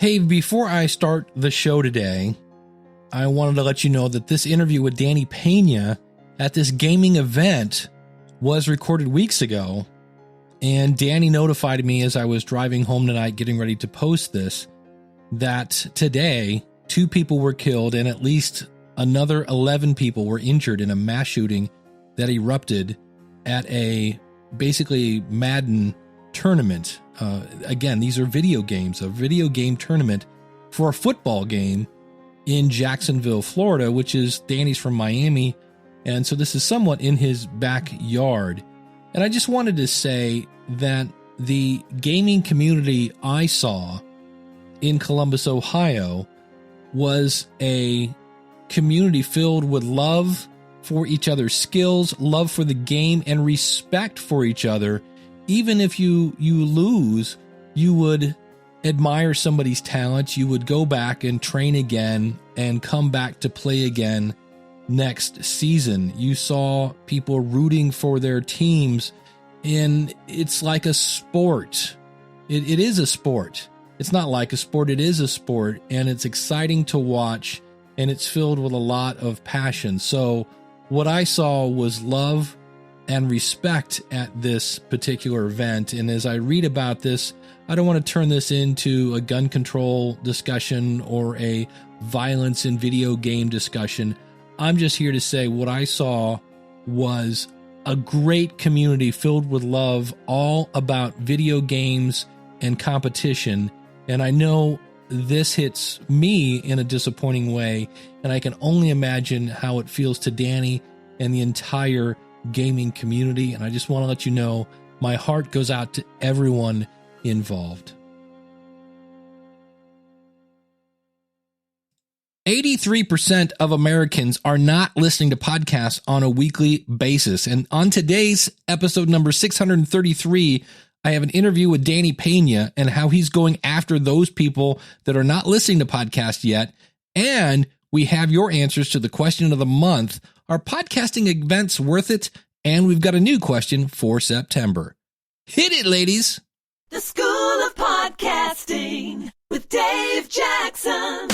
Hey, before I start the show today, I wanted to let you know that this interview with Delany Peña at this gaming event was recorded weeks ago. And Danny notified me as I was driving home tonight, getting ready to post this, that today 2 people were killed and at least another 11 people were injured in a mass shooting that erupted at a basically Madden tournament. Again, these are video games, a video game tournament for a football game in Jacksonville, Florida, which is Danny's from Miami. And so this is somewhat in his backyard. And I just wanted to say that the gaming community I saw in Columbus, Ohio, was a community filled with love for each other's skills, love for the game, and respect for each other. Even if you lose, you would admire somebody's talent. You would go back and train again and come back to play again next season. You saw people rooting for their teams, and it's like a sport. It is a sport. It's not like a sport. It is a sport, and it's exciting to watch, and it's filled with a lot of passion. So what I saw was love and respect at this particular event. And as I read about this, I don't want to turn this into a gun control discussion or a violence in video game discussion. I'm just here to say what I saw was a great community filled with love, all about video games and competition. And I know this hits me in a disappointing way, and I can only imagine how it feels to Danny and the entire gaming community. And I just want to let you know my heart goes out to everyone involved. 83% of Americans are not listening to podcasts on a weekly basis. And on today's episode number 633, I have an interview with Delany Peña and how he's going after those people that are not listening to podcasts yet. And we have your answers to the question of the month. Are podcasting events worth it? And we've got a new question for September. Hit it, ladies. The School of Podcasting with Dave Jackson.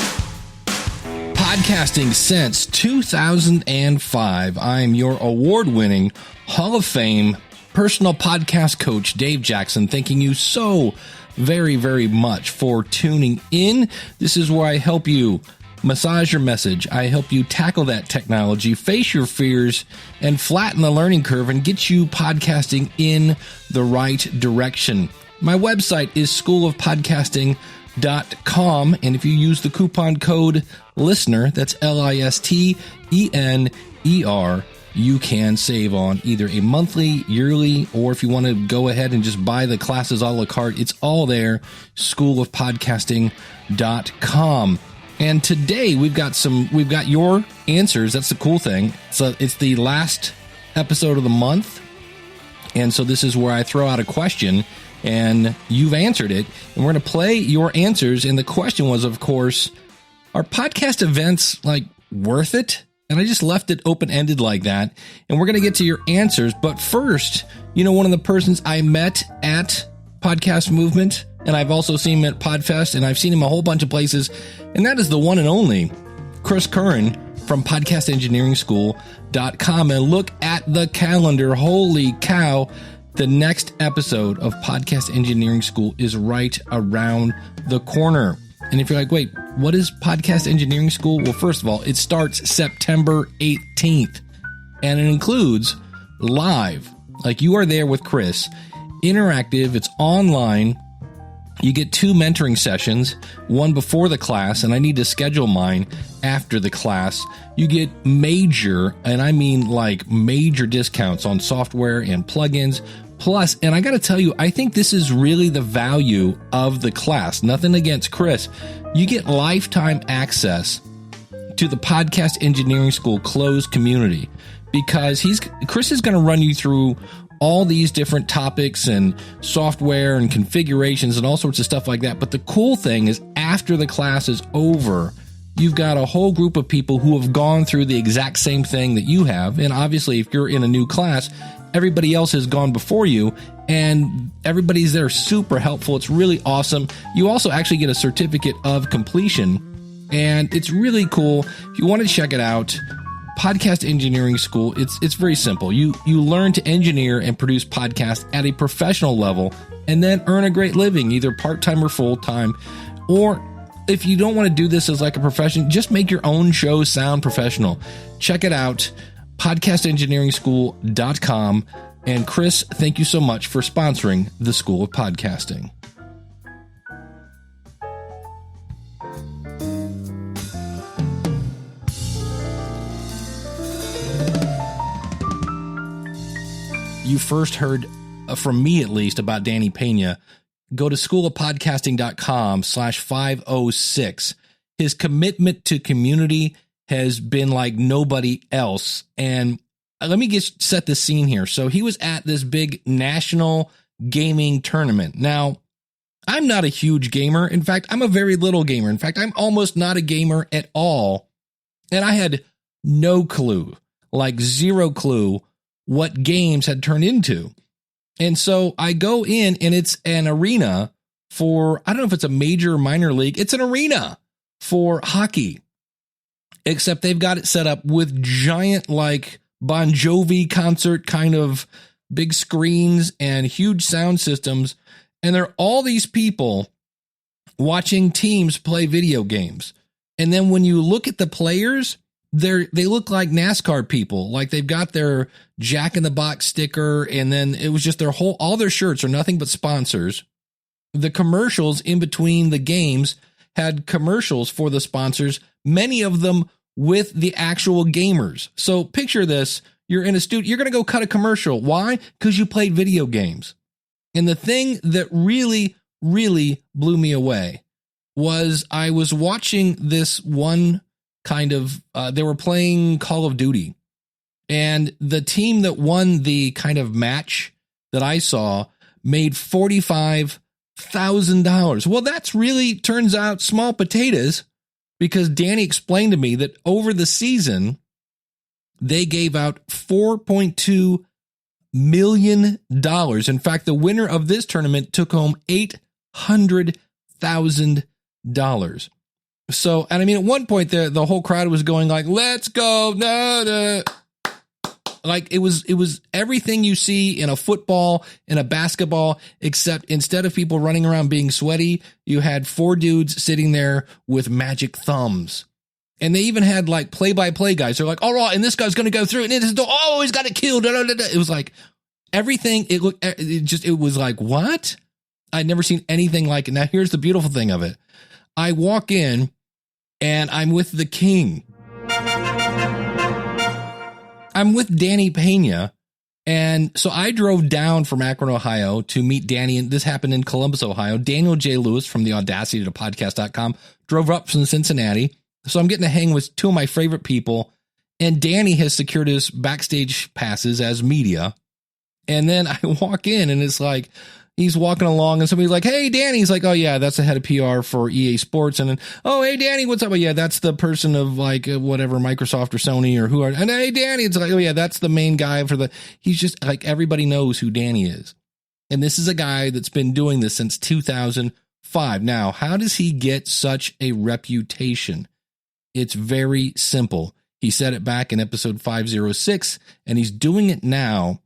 Podcasting since 2005. I'm your award-winning Hall of Fame personal podcast coach, Dave Jackson, thanking you so very, very much for tuning in. This is where I help you massage your message. I help you tackle that technology, face your fears, and flatten the learning curve and get you podcasting in the right direction. My website is schoolofpodcasting.com, and if you use the coupon code LISTENER, that's LISTENER, you can save on either a monthly, yearly, or if you want to go ahead and just buy the classes a la carte, it's all there, schoolofpodcasting.com. And today we've got your answers. That's the cool thing. So it's the last episode of the month. And so this is where I throw out a question and you've answered it. And we're going to play your answers. And the question was, of course, are podcast events like worth it? And I just left it open-ended like that. And we're going to get to your answers. But first, one of the persons I met at Podcast Movement, and I've also seen him at PodFest, and I've seen him a whole bunch of places, and that is the one and only Chris Curran from podcastengineeringschool.com. And look at the calendar. Holy cow. The next episode of Podcast Engineering School is right around the corner. And if you're like, wait, what is Podcast Engineering School? Well, first of all, it starts September 18th, and it includes live, like you are there with Chris, interactive, it's online. You get 2 mentoring sessions, one before the class, and I need to schedule mine after the class. You get major, and I mean like major discounts on software and plugins. Plus, and I got to tell you, I think this is really the value of the class. Nothing against Chris. You get lifetime access to the Podcast Engineering School closed community because Chris is going to run you through all these different topics and software and configurations and all sorts of stuff like that. But the cool thing is after the class is over, you've got a whole group of people who have gone through the exact same thing that you have. And obviously, if you're in a new class, everybody else has gone before you, and everybody's there super helpful. It's really awesome. You also actually get a certificate of completion, and it's really cool. If you want to check it out, Podcast Engineering School, it's very simple. You learn to engineer and produce podcasts at a professional level and then earn a great living, either part-time or full-time. Or if you don't want to do this as like a profession, just make your own show sound professional. Check it out, podcastengineeringschool.com. And Chris, thank you so much for sponsoring the School of Podcasting. You first heard from me, at least, about Danny Peña. Go to schoolofpodcasting.com/506. His commitment to community has been like nobody else. And let me set the scene here. So he was at this big national gaming tournament. Now, I'm not a huge gamer. In fact, I'm a very little gamer. In fact, I'm almost not a gamer at all. And I had no clue, like zero clue, what games had turned into. And so I go in, and it's an arena for, I don't know if it's a major or minor league. It's an arena for hockey, except they've got it set up with giant, like Bon Jovi concert kind of big screens and huge sound systems. And there are all these people watching teams play video games. And then when you look at the players, they look like NASCAR people. Like they've got their Jack in the Box sticker, and then it was just all their shirts are nothing but sponsors. The commercials in between the games had commercials for the sponsors, many of them with the actual gamers. So picture this. You're in a studio. You're going to go cut a commercial. Why? Because you played video games. And the thing that really, really blew me away was I was watching this one kind of, they were playing Call of Duty, and the team that won the kind of match that I saw made $45,000. Well, that's really turns out small potatoes, because Danny explained to me that over the season, they gave out $4.2 million. In fact, the winner of this tournament took home $800,000. So, and I mean, at one point the whole crowd was going like, let's go. No. Like it was everything you see in a football, in a basketball, except instead of people running around being sweaty, you had 4 dudes sitting there with magic thumbs. And they even had like play-by-play guys. They're like, all right, and this guy's going to go through, and he's got it killed. It was like everything. It was like, what? I'd never seen anything like it. Now, here's the beautiful thing of it. I walk in, and I'm with the king. I'm with Danny Peña. And so I drove down from Akron, Ohio to meet Danny. And this happened in Columbus, Ohio. Daniel J. Lewis from the Audacity to podcast.com drove up from Cincinnati. So I'm getting to hang with 2 of my favorite people. And Danny has secured his backstage passes as media. And then I walk in, and it's like, he's walking along, and somebody's like, hey, Danny. He's like, oh, yeah, that's the head of PR for EA Sports. And then, oh, hey, Danny, what's up? Oh, yeah, that's the person of like whatever, Microsoft or Sony or who are. And hey, Danny, it's like, oh, yeah, that's the main guy for he's just like, everybody knows who Danny is. And this is a guy that's been doing this since 2005. Now, how does he get such a reputation? It's very simple. He said it back in episode 506, and he's doing it now.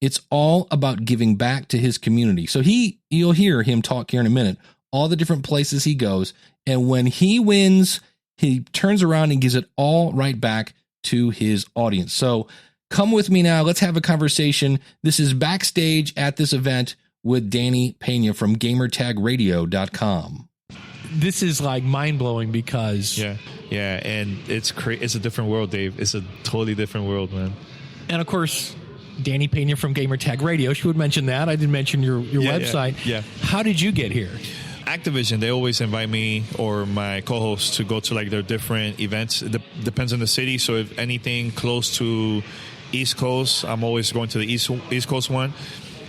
It's all about giving back to his community. So you'll hear him talk here in a minute, all the different places he goes. And when he wins, he turns around and gives it all right back to his audience. So come with me now. Let's have a conversation. This is backstage at this event with Danny Peña from GamertagRadio.com. This is like mind blowing because yeah, and it's a different world, Dave. It's a totally different world, man. And of course, Danny Peña from Gamertag Radio. She would mention that. I didn't mention your website. Yeah. How did you get here? Activision, they always invite me or my co-host to go to like their different events. It depends on the city. So if anything close to East Coast, I'm always going to the East Coast one.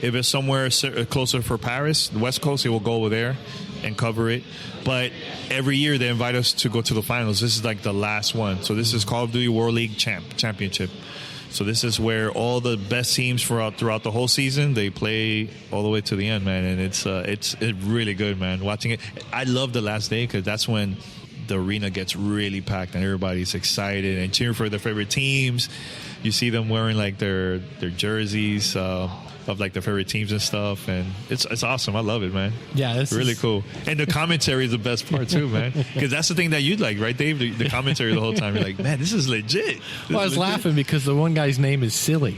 If it's somewhere closer for Paris, the West Coast, they will go over there and cover it. But every year they invite us to go to the finals. This is like the last one. So this is Call of Duty World League Championship. So this is where all the best teams throughout the whole season, they play all the way to the end, man. And it's really good, man. Watching it, I love the last day because that's when the arena gets really packed and everybody's excited and cheering for their favorite teams. You see them wearing like their jerseys of like their favorite teams and stuff, and it's awesome. I love it, man. Yeah, it's really cool. And the commentary is the best part too, man, because that's the thing that you'd like, right, Dave? The commentary the whole time. You're like, man, this is legit. Well, I was laughing because the one guy's name is Silly.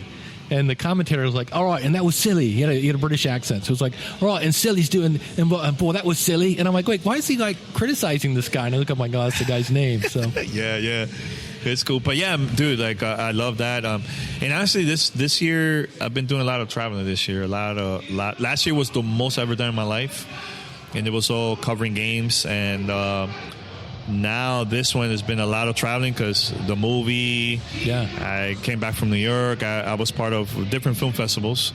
And the commentator was like, all right, and that was silly. He had a British accent. So it was like, all right, and silly's doing, and boy, that was silly. And I'm like, wait, why is he like criticizing this guy? And I look up, my God, that's the guy's name. So yeah. It's cool. But yeah, dude, like I love that. And honestly, this year, I've been doing a lot of traveling this year. Last year was the most I've ever done in my life. And it was all covering games. And now this one has been a lot of traveling because the movie. Yeah. I came back from New York. I was part of different film festivals.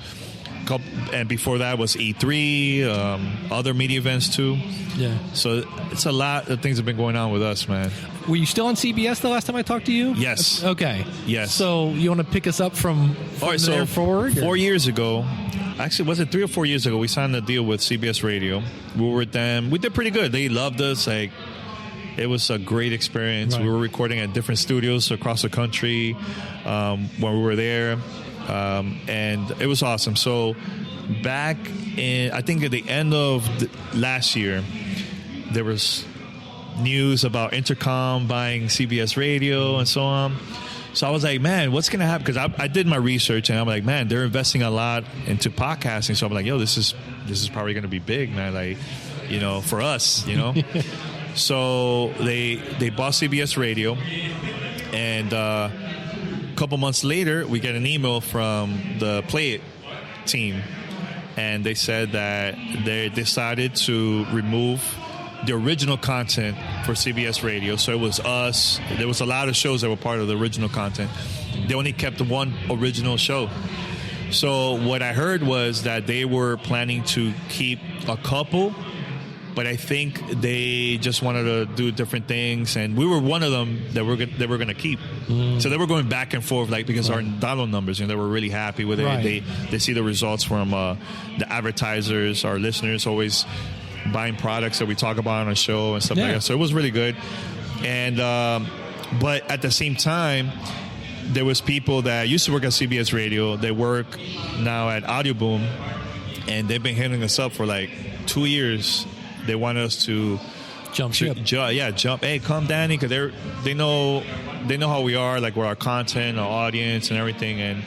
And before that was E3, other media events too. Yeah. So it's a lot of things have been going on with us, man. Were you still on CBS the last time I talked to you? Yes. Okay. Yes. So you want to pick us up from all right, there forward? 4 years ago, actually, was it 3 or 4 years ago, we signed a deal with CBS Radio. We were with them. We did pretty good. They loved us. Like, it was a great experience. Right. We were recording at different studios across the country when we were there. And it was awesome. So back in, I think at the end of last year, there was news about Intercom buying CBS Radio and so on. So I was like, man, what's going to happen? Because I did my research and I'm like, man, they're investing a lot into podcasting. So I'm like, yo, this is probably going to be big, man. Like, you know, for us, you know. So they bought CBS Radio, and a couple months later, we get an email from the Play It team, and they said that they decided to remove the original content for CBS Radio. So it was us. There was a lot of shows that were part of the original content. They only kept the one original show. So what I heard was that they were planning to keep a couple, but I think they just wanted to do different things, and we were one of them that they were going to keep. So they were going back and forth, like, because our download numbers, they were really happy with it. They see the results from the advertisers, our listeners always buying products that we talk about on our show and stuff like that. So it was really good. And but at the same time, there was people that used to work at CBS Radio. They work now at Audio Boom, and they've been hitting us up for like 2 years. They want us to jump ship. Jump. Hey, come, Danny, because they know how we are, like with our content, our audience, and everything.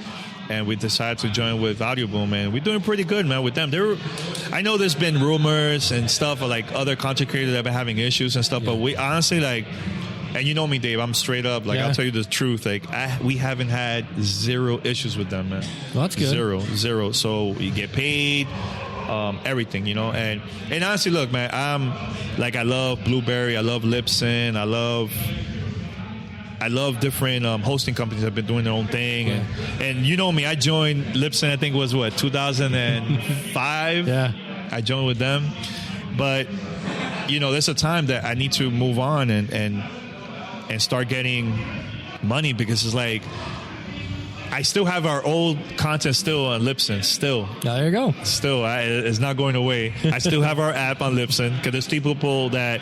And we decided to join with Audio Boom, and we're doing pretty good, man, with them. I know there's been rumors and stuff of like other content creators that have been having issues and stuff, but we honestly, like, and you know me, Dave, I'm straight up, like, I'll tell you the truth. Like, we haven't had zero issues with them, man. Well, that's good. Zero. So you get paid. Everything, and honestly, look, man, I love Blueberry, I love Libsyn, I love different hosting companies that have been doing their own thing, and you know me, I joined Libsyn, I think it was 2005. I joined with them, but there's a time that I need to move on and start getting money, because it's like, I still have our old content still on Libsyn. Still. There you go. Still. It's not going away. I still have our app on Libsyn, because there's people that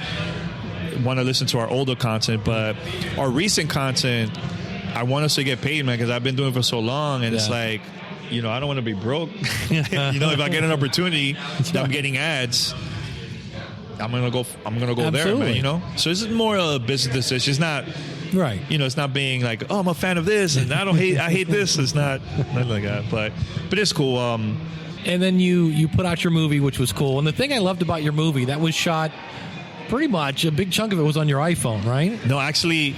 want to listen to our older content. But our recent content, I want us to get paid, man, because I've been doing it for so long. And it's like, I don't want to be broke. If I get an opportunity that I'm getting ads, I'm gonna go there, man. So this is more a business decision. It's not right. It's not being like, oh, I'm a fan of this and I hate this. It's not like that. But it's cool. And then you put out your movie, which was cool. And the thing I loved about your movie, that was shot pretty much a big chunk of it was on your iPhone, right? No, actually,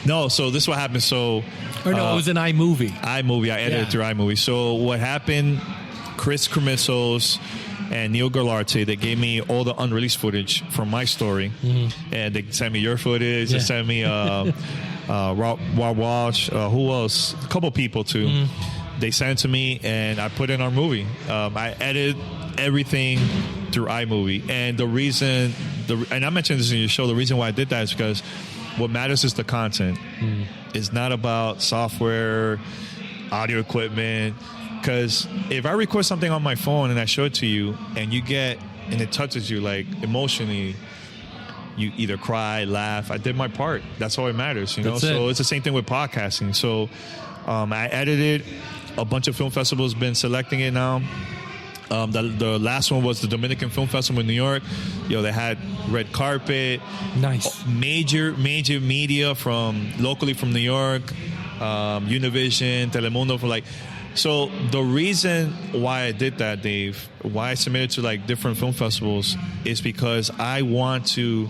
no. So this is what happened. So it was an iMovie. I edited through iMovie. So what happened? Chris Crimissos and Neil Galarte, they gave me all the unreleased footage from my story, and they sent me your footage. They sent me Rob Walsh, who else? A couple people too. They sent it to me, and I put it in our movie. I edited everything through iMovie, and the reason, and I mentioned this in your show, the reason why I did that is because what matters is the content. It's not about software, audio equipment. Because if I record something on my phone and I show it to you and it touches you like emotionally, you either cry, laugh. I did my part. That's all it matters, you know? So it's the same thing with podcasting. So I edited. A bunch of film festivals been selecting it now. The last one was the Dominican Film Festival in New York. They had red carpet. Nice. Major media locally from New York, Univision, Telemundo, So the reason why I did that, Dave, why I submitted to different film festivals is because I want to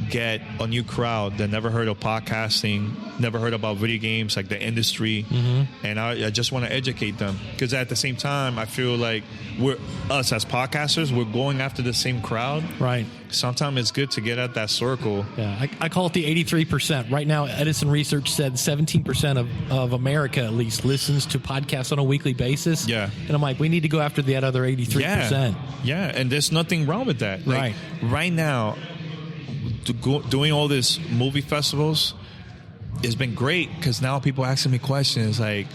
get a new crowd that never heard of podcasting, never heard about video games, the industry, and I just want to educate them. Because at the same time, I feel like us as podcasters, we're going after the same crowd. Right. Sometimes it's good to get at that circle. Yeah, I call it the 83%. Right now, Edison Research said 17% of America, at least, listens to podcasts on a weekly basis. Yeah. And I'm like, we need to go after that other 83%. Yeah, and there's nothing wrong with that. Right. Right now, doing all these movie festivals has been great because now people asking me questions like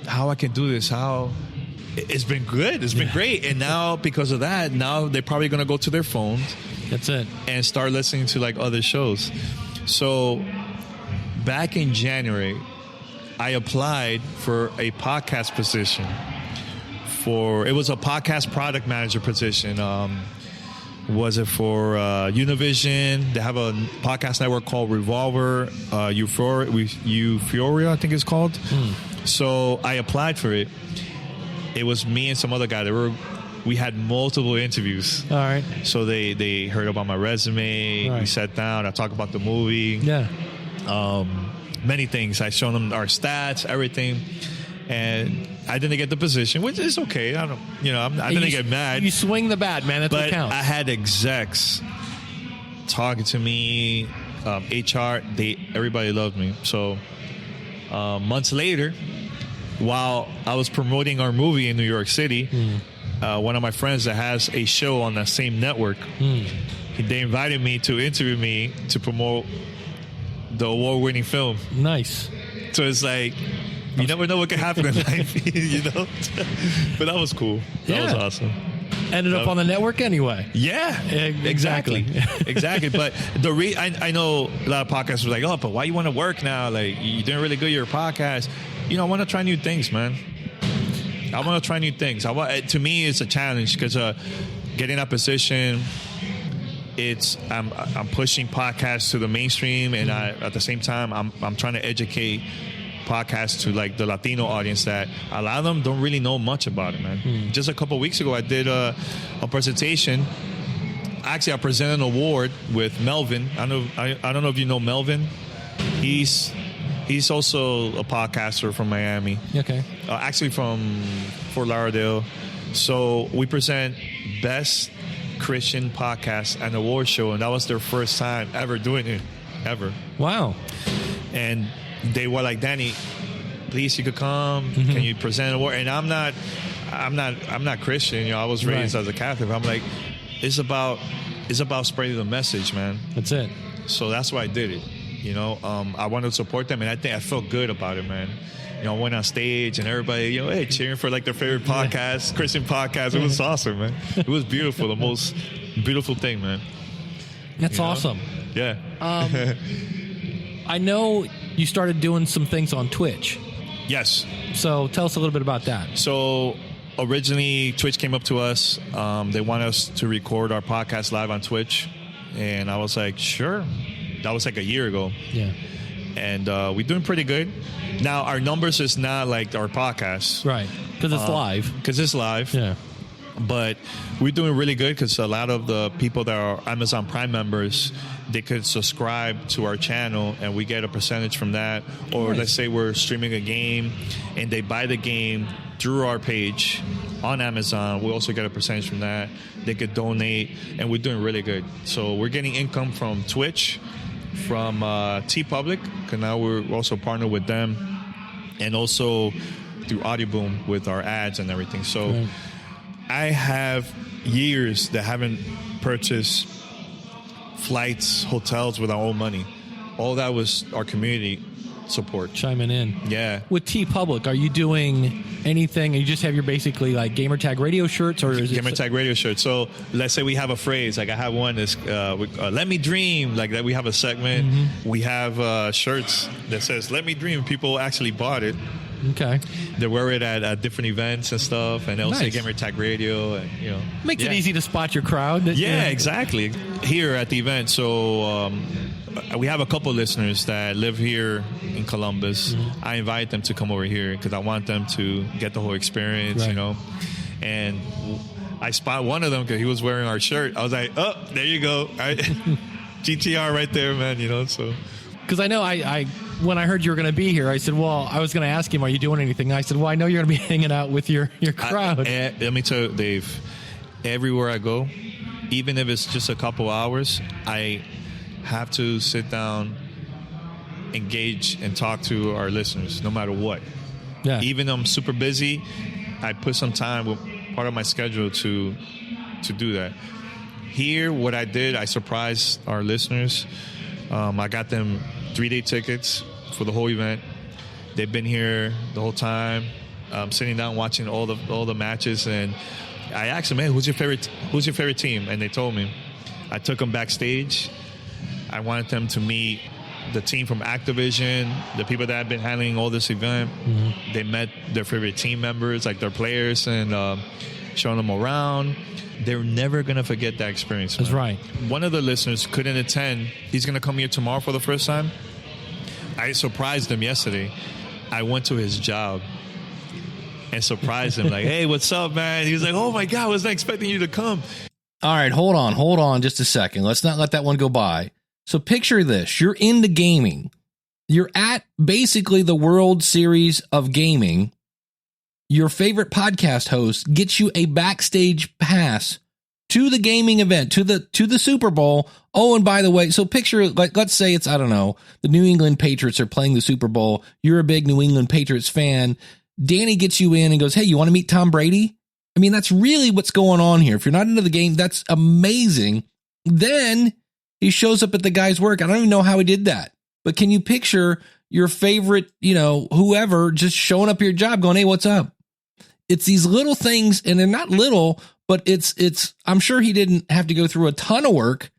how I can do this, how it's been good, it's been great. And now because of that, now they're probably going to go to their phones. That's it. And start listening to other shows. So back in January, I applied for a podcast position. It was a podcast product manager position. Was it for Univision? They have a podcast network called Revolver, Euphoria, I think it's called. So I applied for it. It was me and some other guy. We had multiple interviews. All right. So they heard about my resume. Right. We sat down. I talked about the movie. Yeah. Many things. I showed them our stats, everything. And I didn't get the position, which is okay. I didn't get mad. You swing the bat, man. That's what counts. I had execs talking to me, HR. Everybody loved me. So months later, while I was promoting our movie in New York City, one of my friends that has a show on that same network, they invited me to interview me to promote the award-winning film. Nice. So it's like, you never know what can happen in life, But that was cool. That was awesome. Ended up on the network anyway. Yeah, exactly. Exactly. But I know a lot of podcasters were like, oh, but why you want to work now? You're doing really good at your podcast. I want to try new things, man. I want to try new things. To me, it's a challenge because getting that position, I'm pushing podcasts to the mainstream, and at the same time, I'm trying to educate podcasts to the Latino audience that a lot of them don't really know much about it, man. Just a couple of weeks ago, I did a presentation. Actually, I presented an award with Melvin. I don't know if you know Melvin. He's also a podcaster from Miami. Okay. Actually from Fort Lauderdale. So we present Best Christian Podcast at an award show, and that was their first time ever doing it, ever. Wow. And they were like, Danny, please, you could come. Can you present an award? And I'm not Christian. I was raised as a Catholic. I'm like, it's about spreading the message, man. That's it. So that's why I did it. I wanted to support them, and I think I felt good about it, man. I went on stage and everybody, cheering for their favorite podcast, Christian podcast. It was awesome, man. It was beautiful, the most beautiful thing, man. That's awesome. Yeah. I know you started doing some things on Twitch. Yes. So tell us a little bit about that. So originally, Twitch came up to us. They want us to record our podcast live on Twitch. And I was like, sure. That was a year ago. Yeah. And we're doing pretty good. Now, our numbers is not like our podcast. Right. Because it's live. Because it's live. Yeah. But we're doing really good because a lot of the people that are Amazon Prime members, they could subscribe to our channel and we get a percentage from that. Or let's say we're streaming a game and they buy the game through our page on Amazon. We also get a percentage from that. They could donate, and we're doing really good. So we're getting income from Twitch, from T-Public, because now we're also partnered with them, and also through Audioboom with our ads and everything. So I have years that haven't purchased flights, hotels with our own money. All that was our community support. Chiming in. Yeah. With T Public, are you doing anything? You just have your basically like Gamertag Radio shirts, or is Gamertag Radio shirt. So let's say we have a phrase, like I have one that's "Let me dream," like that. We have a segment. Mm-hmm. We have shirts that says "Let me dream." People actually bought it. Okay. They wear it at different events and stuff, and they'll say Gamertag Radio, and makes it easy to spot your crowd. Yeah, exactly. Here at the event, so we have a couple listeners that live here in Columbus. Mm-hmm. I invite them to come over here because I want them to get the whole experience, Right. And I spot one of them because he was wearing our shirt. I was like, "Oh, there you go, GTR right there, man." So because I know I when I heard you were going to be here, I said, well, I was going to ask him, are you doing anything? I said, well, I know you're going to be hanging out with your crowd. Let me tell you, Dave, everywhere I go, even if it's just a couple hours, I have to sit down, engage, and talk to our listeners, no matter what. Yeah. Even though I'm super busy, I put some time with part of my schedule to do that. Here, what I did, I surprised our listeners. I got them 3-day tickets for the whole event. They've been here the whole time, sitting down watching all the matches, and I asked them, "Hey, who's your favorite team?" And they told me. I took them backstage. I wanted them to meet the team from Activision, the people that have been handling all this event. Mm-hmm. They met their favorite team members, like their players, and showing them around. They're never going to forget that experience. That's right. One of the listeners couldn't attend. He's going to come here tomorrow for the first time. I surprised him yesterday. I went to his job and surprised him, like, "Hey, what's up, man?" He was like, "Oh, my God, I wasn't expecting you to come." All right, hold on just a second. Let's not let that one go by. So picture this. You're into gaming. You're at basically the World Series of Gaming. Your favorite podcast host gets you a backstage pass to the gaming event, to the Super Bowl. Oh, and by the way, so picture, like, let's say it's, I don't know, the New England Patriots are playing the Super Bowl. You're a big New England Patriots fan. Danny gets you in and goes, "Hey, you want to meet Tom Brady?" I mean, that's really what's going on here. If you're not into the game, that's amazing. Then he shows up at the guy's work. I don't even know how he did that. But can you picture your favorite, whoever just showing up at your job going, "Hey, what's up?" It's these little things, and they're not little, but it's, I'm sure he didn't have to go through a ton of work,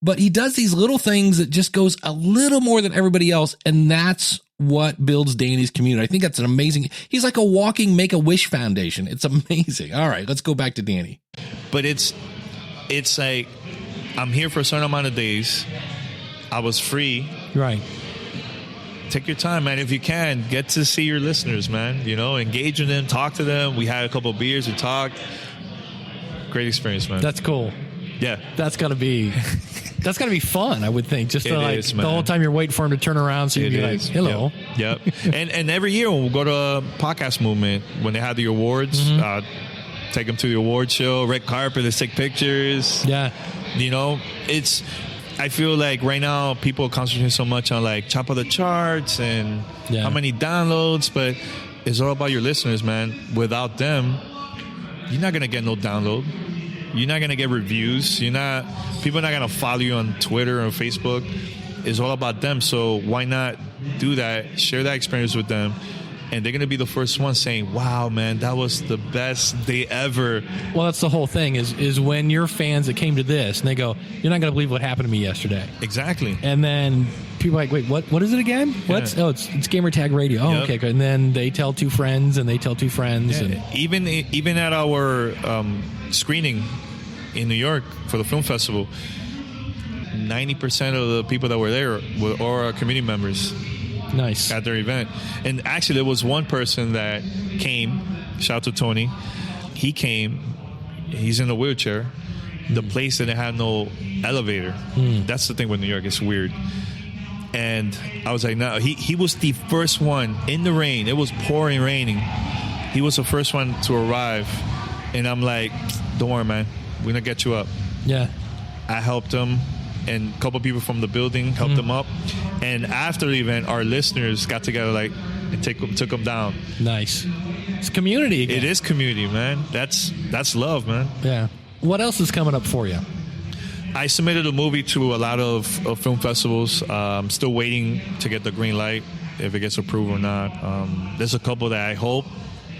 but he does these little things that just goes a little more than everybody else. And that's what builds Danny's community. I think that's an amazing, he's like a walking Make-A-Wish Foundation. It's amazing. All right, let's go back to Danny. But it's like, I'm here for a certain amount of days. I was free. Right. Take your time, man. If you can, get to see your listeners, man. Engage with them, talk to them. We had a couple of beers, we talked. Great experience, man. That's cool. Yeah. That's gotta be fun, I would think. Just to is, the whole time you're waiting for him to turn around, so you'd be like, "Hello." Yep. And every year when we go to a podcast movement, when they have the awards, take them to the award show, red carpet, let's take pictures. Yeah. I feel like right now people are concentrating so much on like top of the charts and how many downloads, but it's all about your listeners, man. Without them, you're not gonna get no download. You're not gonna get reviews. People are not gonna follow you on Twitter or Facebook. It's all about them. So why not do that? Share that experience with them. And they're going to be the first one saying, "Wow, man, that was the best day ever." Well, that's the whole thing is when your fans that came to this and they go, "You're not going to believe what happened to me yesterday." Exactly. And then people are like, "Wait, what is it again?" What's it's Gamertag Radio. Oh, okay, good. And then they tell two friends and they tell two friends. Yeah. And even at our screening in New York for the film festival, 90% of the people that were there were our community members. Nice. At their event. And actually there was one person that came, shout out to Tony. He came, he's in a wheelchair. The place didn't have no elevator. That's the thing with New York, it's weird. And I was like, no, he was the first one in the rain. It was pouring raining. He was the first one to arrive. And I'm like, "Don't worry, man, we're gonna get you up." Yeah. I helped him, and a couple people from the building helped him up. And after the event, our listeners got together and took him down. Nice. It's community again. It is community, man. That's love, man. Yeah. What else is coming up for you? I submitted a movie to a lot of film festivals. I'm still waiting to get the green light. if it gets approved or not. There's a couple that I hope,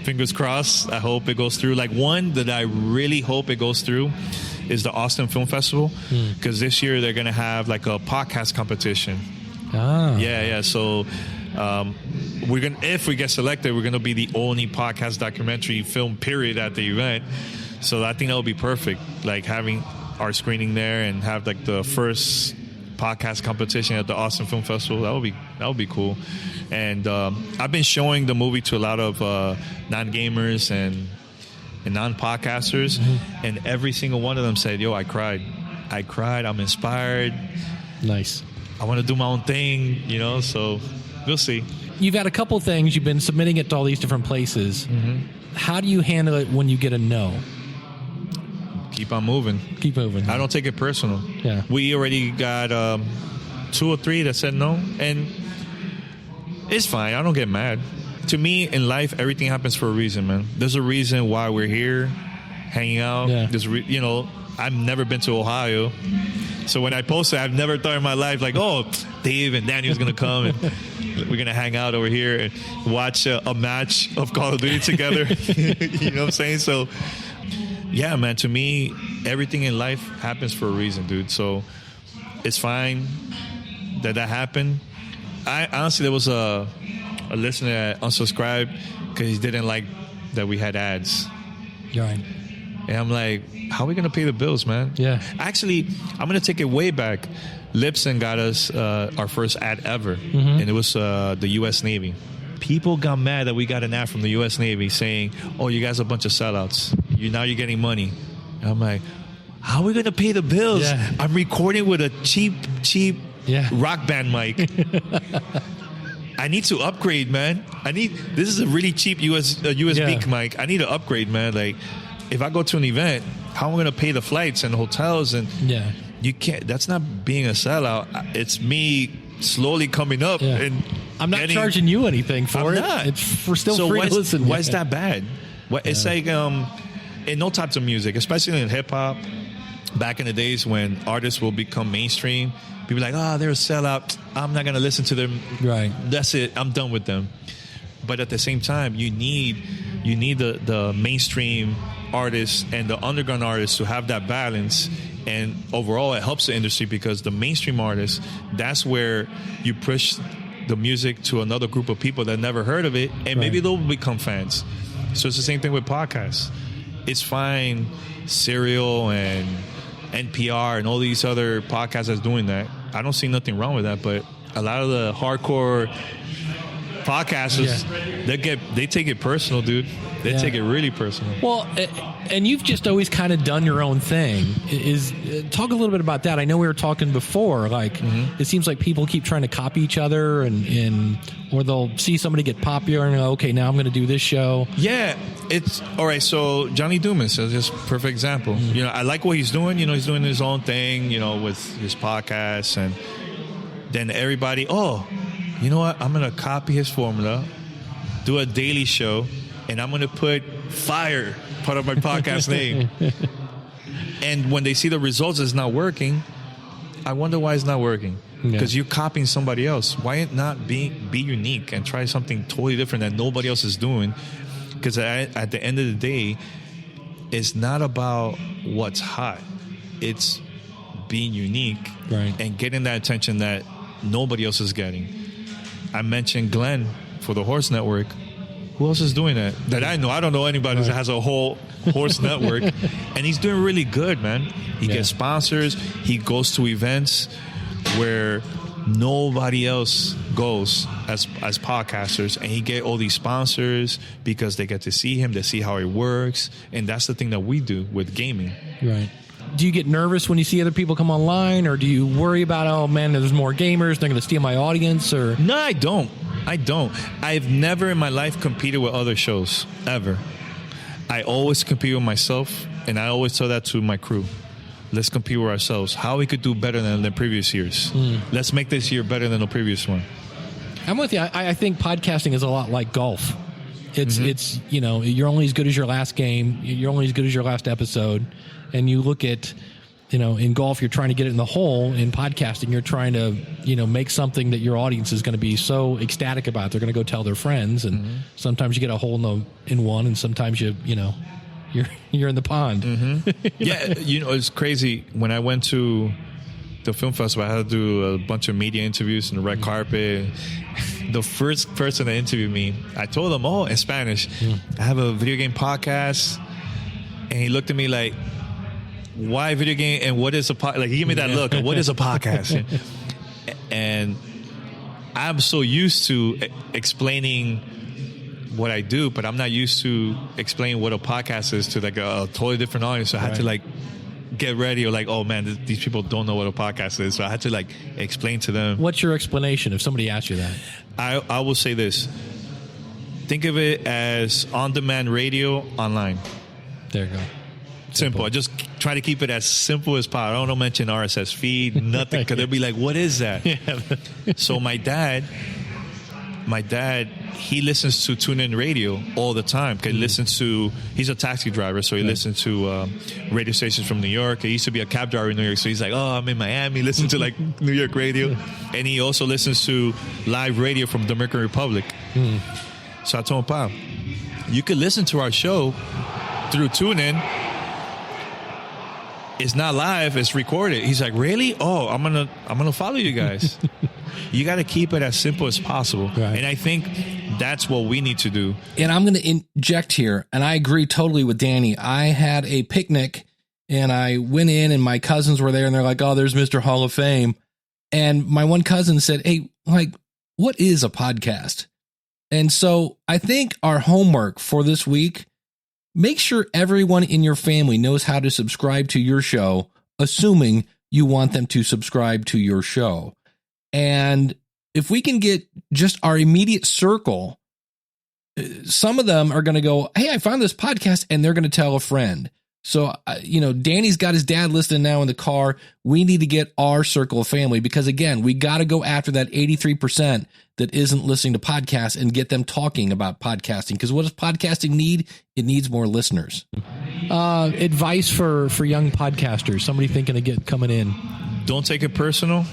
fingers crossed, I hope it goes through. Like one that I really hope it goes through is the Austin Film Festival, because this year they're going to have like a podcast competition. Yeah. So we're gonna, if we get selected, we're going to be the only podcast documentary film period at the event. So I think that would be perfect, like having our screening there and have like the first podcast competition at the Austin Film Festival. That would be cool. And I've been showing the movie to a lot of non-gamers and non-podcasters, and every single one of them said, yo, I cried, I'm inspired. Nice. I want to do my own thing, so we'll see. You've had a couple things. You've been submitting it to all these different places. How do you handle it when you get a no? Keep on moving. I don't take it personal. Yeah. We already got 2 or 3 that said no, and it's fine. I don't get mad. To me, in life, everything happens for a reason, man. There's a reason why we're here, hanging out. Yeah. I've never been to Ohio, so when I posted, I've never thought in my life like, oh, Dave and Daniel's gonna come and we're gonna hang out over here and watch a match of Call of Duty together. You know what I'm saying? So, yeah, man. To me, everything in life happens for a reason, dude. So it's fine that happened. I honestly, there was a listener that unsubscribed because he didn't like that we had ads. Right. And I'm like, how are we going to pay the bills, man? Yeah. Actually, I'm going to take it way back. Lipson got us our first ad ever, and it was the U.S. Navy. People got mad that we got an ad from the U.S. Navy saying, oh, you guys are a bunch of sellouts. Now you're getting money. And I'm like, how are we going to pay the bills? Yeah. I'm recording with a cheap rock band mic. I need to upgrade, man. This is a really cheap USB mic. I need to upgrade, man. Like, if I go to an event, how am I going to pay the flights and hotels? And you can't. That's not being a sellout. It's me slowly coming up and I'm not charging you anything for it. Not. It's still free to listen. Why is that bad? It's like in all types of music, especially in hip hop. Back in the days when artists will become mainstream, people are like, they're a sellout. I'm not going to listen to them. Right. That's it. I'm done with them. But at the same time, you need the mainstream artists and the underground artists to have that balance. And overall, it helps the industry because the mainstream artists, that's where you push the music to another group of people that never heard of it, and maybe they'll become fans. So it's the same thing with podcasts. It's fine, Serial and NPR and all these other podcasts that's doing that. I don't see nothing wrong with that, but a lot of the hardcore podcasters, they take it personal, dude. They take it really personal. Well, and you've just always kind of done your own thing. Talk a little bit about that. I know we were talking before. Like, it seems like people keep trying to copy each other, or they'll see somebody get popular and go, okay, now I'm going to do this show. Yeah, it's all right. So Johnny Dumas is just a perfect example. I like what he's doing. He's doing his own thing. With his podcast, and then everybody, you know what? I'm going to copy his formula, do a daily show. And I'm going to put fire, part of my podcast name. And when they see the results, it's not working. I wonder why it's not working. Because you're copying somebody else. Why not be unique and try something totally different that nobody else is doing? Because at the end of the day, it's not about what's hot. It's being unique and getting that attention that nobody else is getting. I mentioned Glenn for the Horse Network. Who else is doing that? That I know. I don't know anybody that has a whole horse network. And he's doing really good, man. He gets sponsors. He goes to events where nobody else goes as podcasters. And he get all these sponsors because they get to see him. They see how it works. And that's the thing that we do with gaming. Right. Do you get nervous when you see other people come online? Or do you worry about, oh, man, there's more gamers. They're going to steal my audience? Or No, I don't. I've never in my life competed with other shows, ever. I always compete with myself, and I always tell that to my crew. Let's compete with ourselves. How we could do better than the previous years. Let's make this year better than the previous one. I'm with you. I think podcasting is a lot like golf. It's you're only as good as your last game. You're only as good as your last episode. And you look at in golf, you're trying to get it in the hole. In podcasting, you're trying to, make something that your audience is going to be so ecstatic about. They're going to go tell their friends. And sometimes you get a hole in one, and sometimes you're in the pond. Yeah. It's crazy. When I went to the film festival, I had to do a bunch of media interviews on the red carpet. The first person that interviewed me, I told him, in Spanish, I have a video game podcast. And he looked at me like, why video game and what is a podcast? Like, he gave me that look. What is a podcast? And I'm so used to explaining what I do, but I'm not used to explaining what a podcast is to like a totally different audience. So I had to like get ready, or like, oh man, these people don't know what a podcast is. So I had to like explain to them. What's your explanation if somebody asks you that? I will say this. Think of it as on-demand radio online. There you go. Simple. I just try to keep it as simple as possible. I don't mention RSS feed, nothing, because they'll be like, what is that? So my dad, he listens to TuneIn Radio all the time. He's a taxi driver, so he listens to radio stations from New York. He used to be a cab driver in New York, so he's like, I'm in Miami, listen to like New York radio. And he also listens to live radio from the Dominican Republic. So I told him, Pop, you could listen to our show through TuneIn. It's not live, it's recorded. He's like, really? Oh, I'm gonna follow you guys. You got to keep it as simple as possible. Right. And I think that's what we need to do. And I'm going to inject here, and I agree totally with Danny. I had a picnic, and I went in, and my cousins were there, and they're like, oh, there's Mr. Hall of Fame. And my one cousin said, hey, like, what is a podcast? And so I think our homework for this week, make sure everyone in your family knows how to subscribe to your show, assuming you want them to subscribe to your show. And if we can get just our immediate circle, some of them are going to go, hey, I found this podcast, and they're going to tell a friend. So, Danny's got his dad listening now in the car. We need to get our circle of family, because again, we got to go after that 83% that isn't listening to podcasts and get them talking about podcasting. Because what does podcasting need? It needs more listeners. Advice for young podcasters, somebody thinking of coming in. Don't take it personal.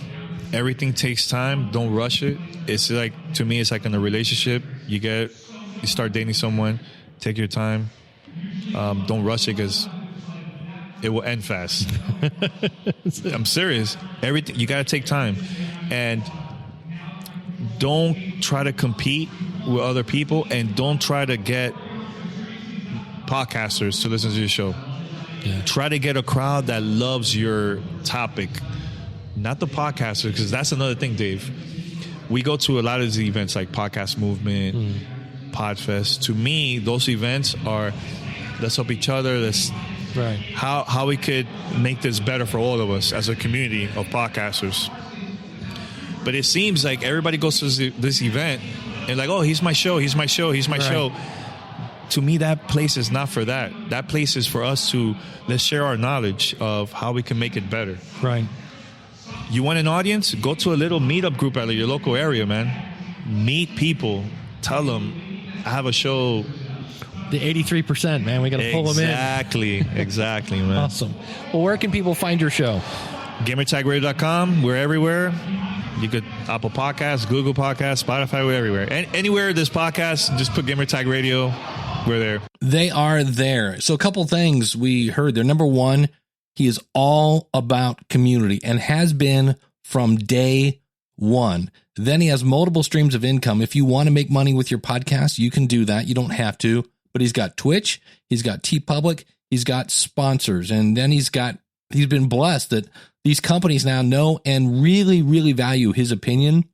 Everything takes time. Don't rush it. It's like, to me, it's like in a relationship. You start dating someone, take your time. Don't rush it, because it will end fast. I'm serious. Everything, you got to take time. And don't try to compete with other people, and don't try to get podcasters to listen to your show. Yeah. Try to get a crowd that loves your topic, not the podcasters, because that's another thing, Dave. We go to a lot of these events like Podcast Movement, Podfest. To me, those events are, let's help each other. Let's how we could make this better for all of us as a community of podcasters. But it seems like everybody goes to this event and like, oh, he's my show. To me, that place is not for that. That place is for us to, let's share our knowledge of how we can make it better. Right. You want an audience? Go to a little meetup group out of your local area, man. Meet people. Tell them, I have a show. The 83%, man. We got to pull them in. Exactly, man. Awesome. Well, where can people find your show? Gamertagradio.com. We're everywhere. You could Apple Podcasts, Google Podcasts, Spotify. We're everywhere. Anywhere this podcast, just put Gamertag Radio. We're there. They are there. So a couple things we heard there. Number one, he is all about community and has been from day one. Then he has multiple streams of income. If you want to make money with your podcast, you can do that. You don't have to. But he's got Twitch, he's got TeePublic, he's got sponsors, and then he's been blessed that these companies now know and really, really value his opinion,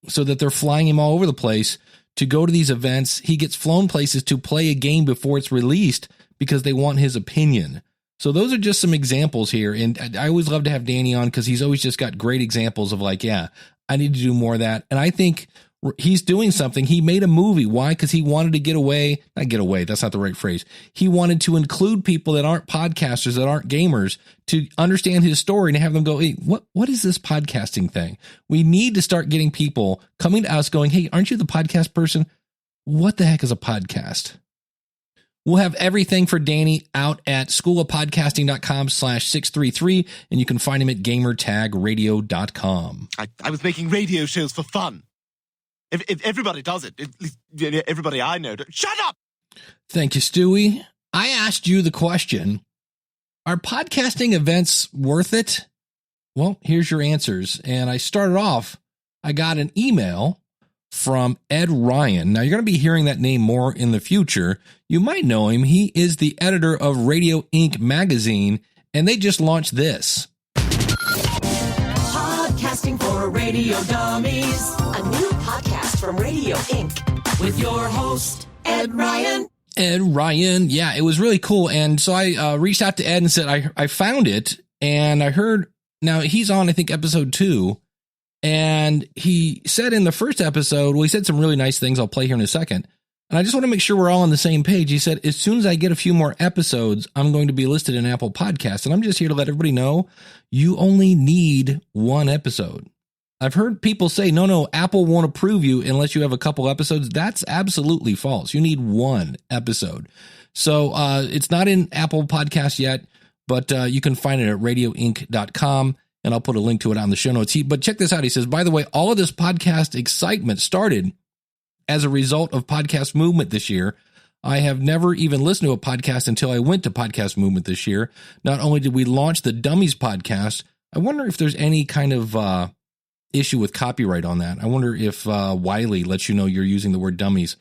so that they're flying him all over the place to go to these events. He gets flown places to play a game before it's released because they want his opinion. So those are just some examples here. And I always love to have Danny on because he's always just got great examples of like, yeah, I need to do more of that. And I think he's doing something. He made a movie. Why? Because he wanted to not get away. That's not the right phrase. He wanted to include people that aren't podcasters, that aren't gamers, to understand his story and have them go, hey, what is this podcasting thing? We need to start getting people coming to us going, hey, aren't you the podcast person? What the heck is a podcast? We'll have everything for Danny out at schoolofpodcasting.com/633, and you can find him at gamertagradio.com. I was making radio shows for fun. If everybody does it, at least everybody I know. Shut up! Thank you, Stewie. I asked you the question, are podcasting events worth it? Well, here's your answers. And I started off, I got an email from Ed Ryan. Now, you're going to be hearing that name more in the future. You might know him. He is the editor of Radio Inc. magazine, and they just launched this. Podcasting for Radio Dummies, a new podcast from Radio Inc. with your host, Ed Ryan. Ed Ryan. Yeah, it was really cool. And so I reached out to Ed and said, I found it, and I heard, now he's on, I think, episode 2. And he said in the first episode, well, he said some really nice things I'll play here in a second. And I just want to make sure we're all on the same page. He said, as soon as I get a few more episodes, I'm going to be listed in Apple Podcasts. And I'm just here to let everybody know you only need one episode. I've heard people say, no, Apple won't approve you unless you have a couple episodes. That's absolutely false. You need one episode. So it's not in Apple Podcasts yet, but you can find it at radioinc.com. And I'll put a link to it on the show notes. But check this out. He says, by the way, all of this podcast excitement started as a result of podcast movement this year. I have never even listened to a podcast until I went to podcast movement this year. Not only did we launch the Dummies podcast, I wonder if there's any kind of issue with copyright on that. I wonder if Wiley lets you know you're using the word dummies.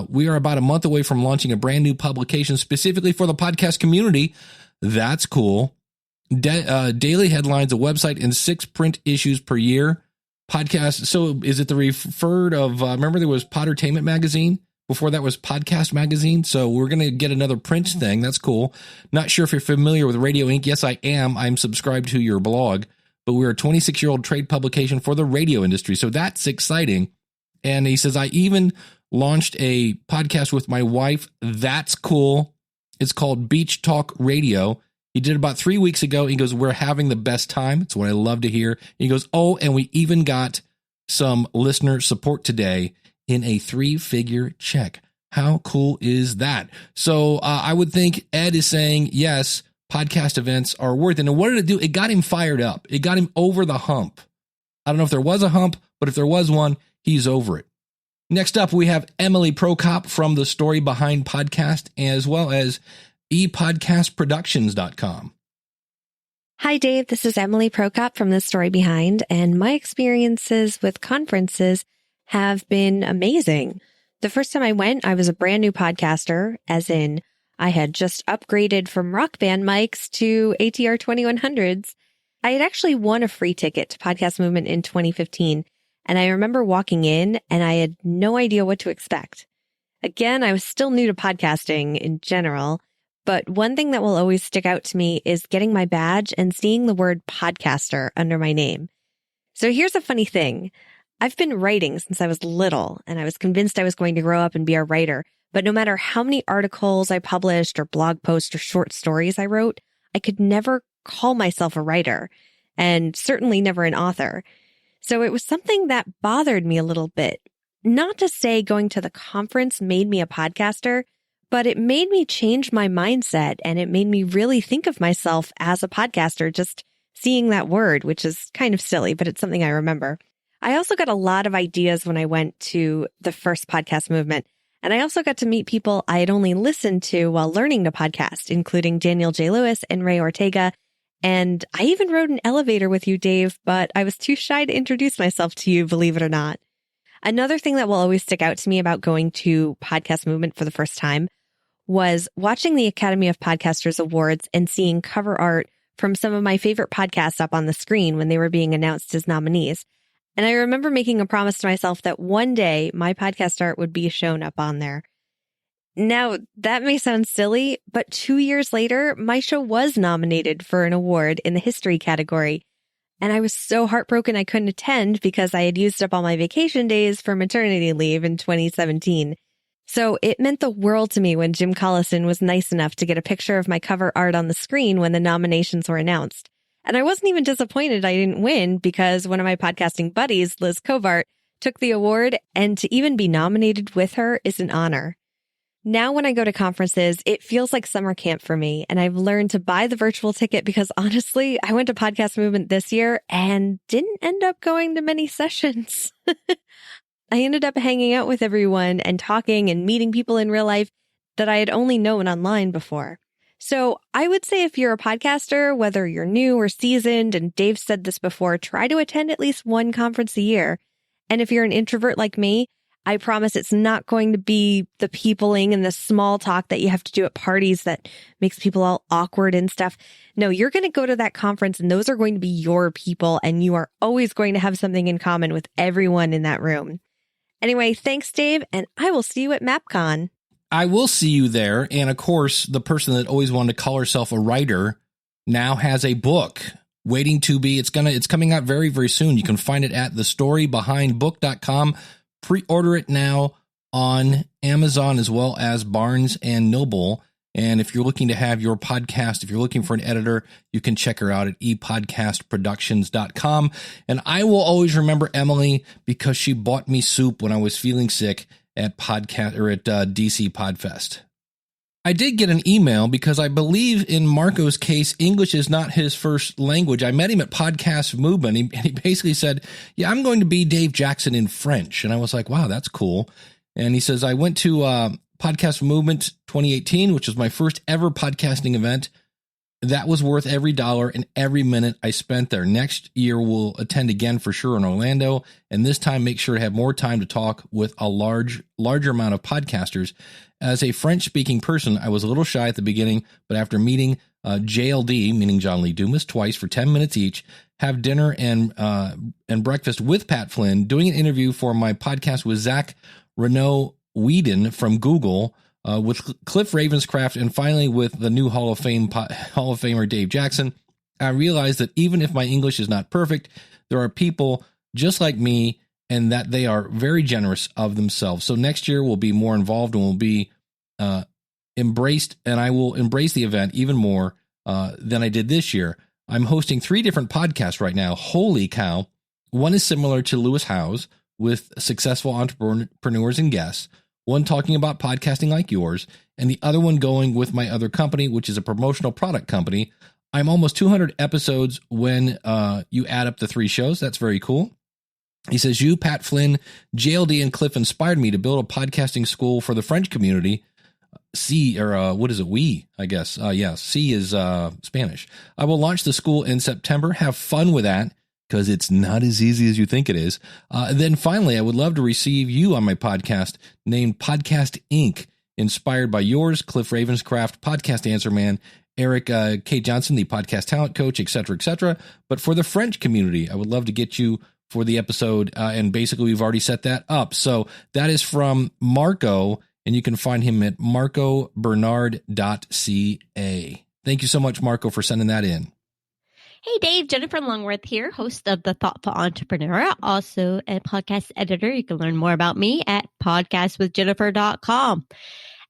We are about a month away from launching a brand new publication specifically for the podcast community. That's cool. Daily headlines, a website, and 6 print issues per year. Podcast. So is it the referred of, remember there was Pottertainment magazine? Before that was Podcast magazine. So we're going to get another print thing. That's cool. Not sure if you're familiar with Radio Inc. Yes, I am. I'm subscribed to your blog, but we're a 26-year-old trade publication for the radio industry. So that's exciting. And he says, I even launched a podcast with my wife. That's cool. It's called Beach Talk Radio. He did about 3 weeks ago. He goes, we're having the best time. It's what I love to hear. He goes, oh, and we even got some listener support today in a 3-figure check. How cool is that? So I would think Ed is saying, yes, podcast events are worth it. And what did it do? It got him fired up. It got him over the hump. I don't know if there was a hump, but if there was one, he's over it. Next up, we have Emily Prokop from The Story Behind Podcast, as well as epodcastproductions.com. Hi, Dave. This is Emily Prokop from The Story Behind, and my experiences with conferences have been amazing. The first time I went, I was a brand new podcaster, as in I had just upgraded from Rock Band mics to ATR 2100s. I had actually won a free ticket to Podcast Movement in 2015, and I remember walking in and I had no idea what to expect. Again, I was still new to podcasting in general, but one thing that will always stick out to me is getting my badge and seeing the word podcaster under my name. So here's a funny thing. I've been writing since I was little, and I was convinced I was going to grow up and be a writer. But no matter how many articles I published or blog posts or short stories I wrote, I could never call myself a writer, and certainly never an author. So it was something that bothered me a little bit. Not to say going to the conference made me a podcaster, but it made me change my mindset, and it made me really think of myself as a podcaster, just seeing that word, which is kind of silly, but it's something I remember. I also got a lot of ideas when I went to the first podcast movement, and I also got to meet people I had only listened to while learning to podcast, including Daniel J. Lewis and Ray Ortega, and I even rode an elevator with you, Dave, but I was too shy to introduce myself to you, believe it or not. Another thing that will always stick out to me about going to Podcast Movement for the first time was watching the Academy of Podcasters Awards and seeing cover art from some of my favorite podcasts up on the screen when they were being announced as nominees. And I remember making a promise to myself that one day my podcast art would be shown up on there. Now, that may sound silly, but 2 years later, my show was nominated for an award in the history category. And I was so heartbroken I couldn't attend because I had used up all my vacation days for maternity leave in 2017. So it meant the world to me when Jim Collison was nice enough to get a picture of my cover art on the screen when the nominations were announced. And I wasn't even disappointed I didn't win because one of my podcasting buddies, Liz Covart, took the award, and to even be nominated with her is an honor. Now when I go to conferences, it feels like summer camp for me, and I've learned to buy the virtual ticket because honestly, I went to Podcast Movement this year and didn't end up going to many sessions. I ended up hanging out with everyone and talking and meeting people in real life that I had only known online before. So I would say if you're a podcaster, whether you're new or seasoned, and Dave said this before, try to attend at least one conference a year. And if you're an introvert like me, I promise it's not going to be the peopling and the small talk that you have to do at parties that makes people all awkward and stuff. No, you're going to go to that conference and those are going to be your people, and you are always going to have something in common with everyone in that room. Anyway, thanks, Dave, and I will see you at MapCon. I will see you there. And of course, the person that always wanted to call herself a writer now has a book waiting to be, it's coming out very, very soon. You can find it at thestorybehindbook.com. Pre-order it now on Amazon as well as Barnes and Noble. And if you're looking to have your podcast, if you're looking for an editor, you can check her out at epodcastproductions.com. And I will always remember Emily because she bought me soup when I was feeling sick at DC Podfest. I did get an email because I believe in Marco's case, English is not his first language. I met him at Podcast Movement, and he basically said, yeah, I'm going to be Dave Jackson in French. And I was like, wow, that's cool. And he says, I went to Podcast Movement 2018, which was my first ever podcasting event. That was worth every dollar and every minute I spent there. Next year, we'll attend again for sure in Orlando. And this time, make sure to have more time to talk with a larger amount of podcasters. As a French-speaking person, I was a little shy at the beginning, but after meeting JLD, meaning John Lee Dumas, twice for 10 minutes each, have dinner and breakfast with Pat Flynn, doing an interview for my podcast with Zach Renaud-Whedon from Google, with Cliff Ravenscraft, and finally with the new Hall of Famer Dave Jackson, I realized that even if my English is not perfect, there are people just like me, and that they are very generous of themselves. So next year we'll be more involved and we'll be embraced, and I will embrace the event even more than I did this year. I'm hosting 3 different podcasts right now. Holy cow. One is similar to Lewis Howes with successful entrepreneurs and guests, one talking about podcasting like yours, and the other one going with my other company, which is a promotional product company. I'm almost 200 episodes when you add up the 3 shows. That's very cool. He says, you, Pat Flynn, JLD, and Cliff inspired me to build a podcasting school for the French community. C, or what is it? We, I guess. Yeah, C is Spanish. I will launch the school in September. Have fun with that, because it's not as easy as you think it is. Then finally, I would love to receive you on my podcast named Podcast Inc., inspired by yours, Cliff Ravenscraft, Podcast Answer Man, Eric K. Johnson, the podcast talent coach, etc., etc. But for the French community, I would love to get you for the episode, and basically we've already set that up. So that is from Marco, and you can find him at marcobernard.ca. Thank you so much, Marco, for sending that in. Hey, Dave, Jennifer Longworth here, host of The Thoughtful Entrepreneur, also a podcast editor. You can learn more about me at podcastwithjennifer.com.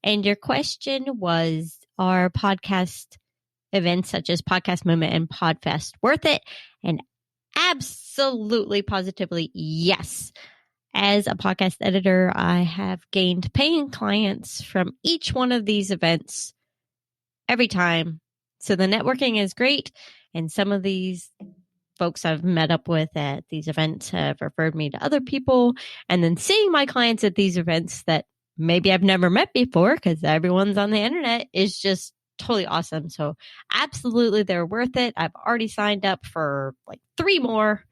And your question was, are podcast events such as Podcast Movement and Podfest worth it? And absolutely, positively, yes. As a podcast editor, I have gained paying clients from each one of these events every time. So the networking is great. And some of these folks I've met up with at these events have referred me to other people. And then seeing my clients at these events that maybe I've never met before, because everyone's on the internet, is just totally awesome. So absolutely, they're worth it. I've already signed up for like 3 more.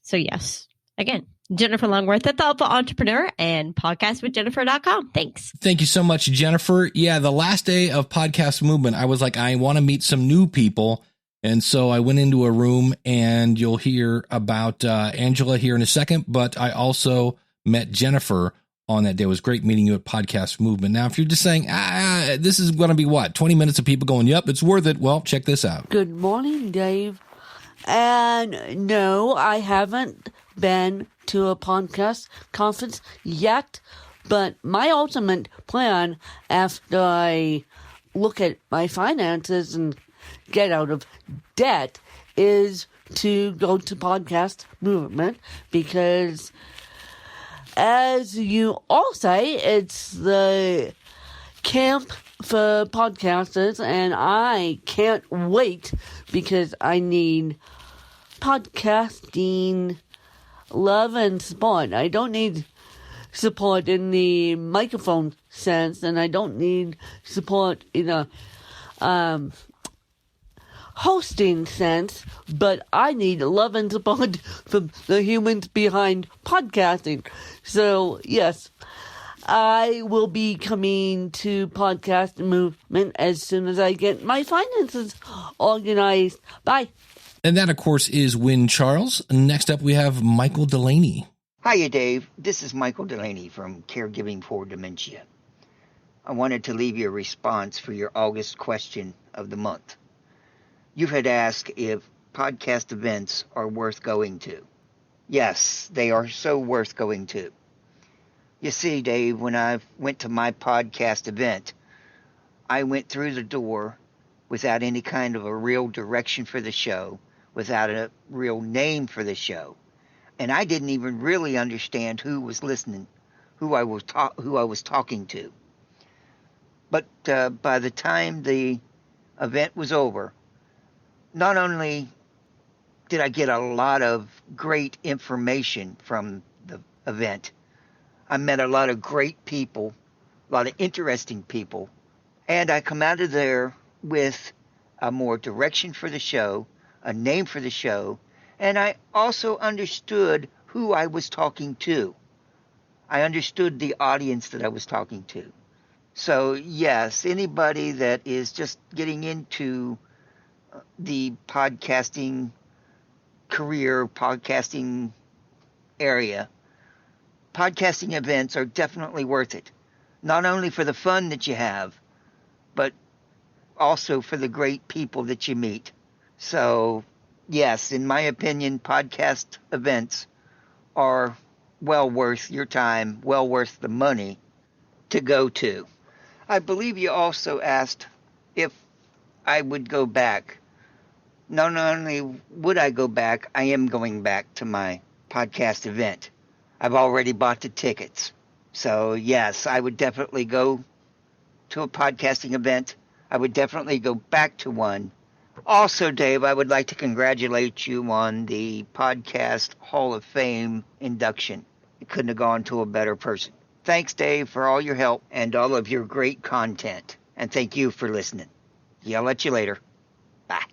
So yes, again, Jennifer Longworth, the Thoughtful Entrepreneur, and podcastwithjennifer.com. Thanks. Thank you so much, Jennifer. Yeah, the last day of Podcast Movement, I was like, I want to meet some new people. And so I went into a room, and you'll hear about Angela here in a second, but I also met Jennifer on that day. It was great meeting you at Podcast Movement. Now, if you're just saying, this is going to be what, 20 minutes of people going, yep, it's worth it. Well, check this out. Good morning, Dave. And no, I haven't been to a podcast conference yet, but my ultimate plan after I look at my finances and get out of debt is to go to Podcast Movement, because as you all say, it's the camp for podcasters, and I can't wait because I need podcasting love and support. I don't need support in the microphone sense, and I don't need support in a hosting sense, but I need love and support from the humans behind podcasting. So, yes, I will be coming to podcast movement as soon as I get my finances organized. Bye. And that, of course, is Win Charles. Next up, we have Michael Delany. Hiya, Dave. This is Michael Delany from Caregiving for Dementia. I wanted to leave you a response for your August question of the month. You had asked if podcast events are worth going to. Yes, they are so worth going to. You see, Dave, when I went to my podcast event, I went through the door without any kind of a real direction for the show, without a real name for the show. And I didn't even really understand who was listening, who I was talking to. But by the time the event was over, not only did I get a lot of great information from the event, I met a lot of great people, a lot of interesting people, and I come out of there with a more direction for the show, a name for the show, and I also understood who I was talking to. I understood the audience that I was talking to. So, yes, anybody that is just getting into the podcasting career, podcasting area, podcasting events are definitely worth it. Not only for the fun that you have, but also for the great people that you meet. So, yes, in my opinion, podcast events are well worth your time, well worth the money to go to. I believe you also asked if I would go back. Not only would I go back, I am going back to my podcast event. I've already bought the tickets. So, yes, I would definitely go to a podcasting event. I would definitely go back to one. Also, Dave, I would like to congratulate you on the Podcast Hall of Fame induction. You couldn't have gone to a better person. Thanks, Dave, for all your help and all of your great content. And thank you for listening. Yell at you later. Bye.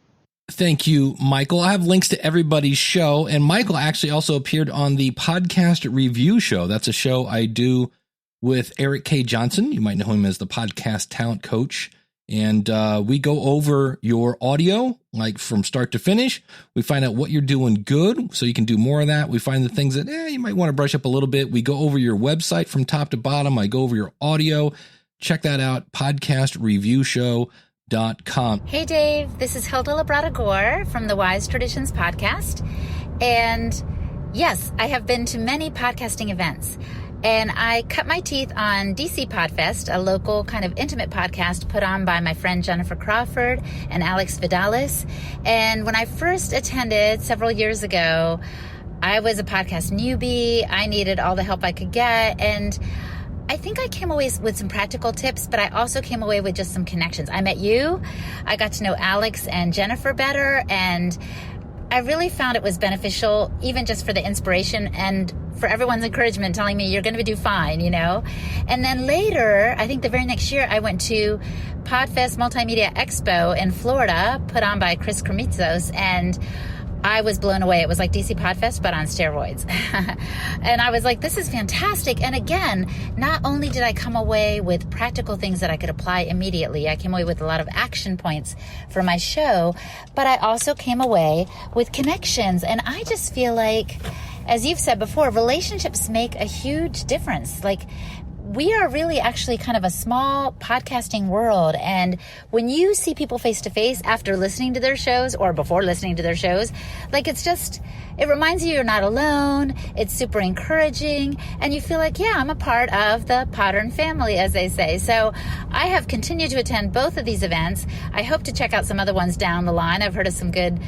Thank you, Michael. I have links to everybody's show, and Michael actually also appeared on the Podcast Review Show. That's a show I do with Eric K. Johnson. You might know him as the podcast talent coach. And we go over your audio, like from start to finish. We find out what you're doing good, so you can do more of that. We find the things that you might want to brush up a little bit. We go over your website from top to bottom. I go over your audio. Check that out, podcastreviewshow.com. Hey, Dave. This is Hilda Labrada Gore from the Wise Traditions podcast. And yes, I have been to many podcasting events. And I cut my teeth on DC Podfest, a local kind of intimate podcast put on by my friend Jennifer Crawford and Alex Vidalis. And when I first attended several years ago, I was a podcast newbie. I needed all the help I could get. And I think I came away with some practical tips, but I also came away with just some connections. I met you. I got to know Alex and Jennifer better. And I really found it was beneficial, even just for the inspiration and for everyone's encouragement, telling me you're going to do fine, you know. And then later, I think the very next year, I went to Podfest Multimedia Expo in Florida, put on by Chris Kremitzos, and I was blown away. It was like DC Podfest, but on steroids. And I was like, this is fantastic. And again, not only did I come away with practical things that I could apply immediately, I came away with a lot of action points for my show, but I also came away with connections. And I just feel like, as you've said before, relationships make a huge difference. Like, we are really actually kind of a small podcasting world. And when you see people face to face after listening to their shows or before listening to their shows, like, it's just, it reminds you you're not alone. It's super encouraging. And you feel like, yeah, I'm a part of the Podern family, as they say. So I have continued to attend both of these events. I hope to check out some other ones down the line. I've heard of some good,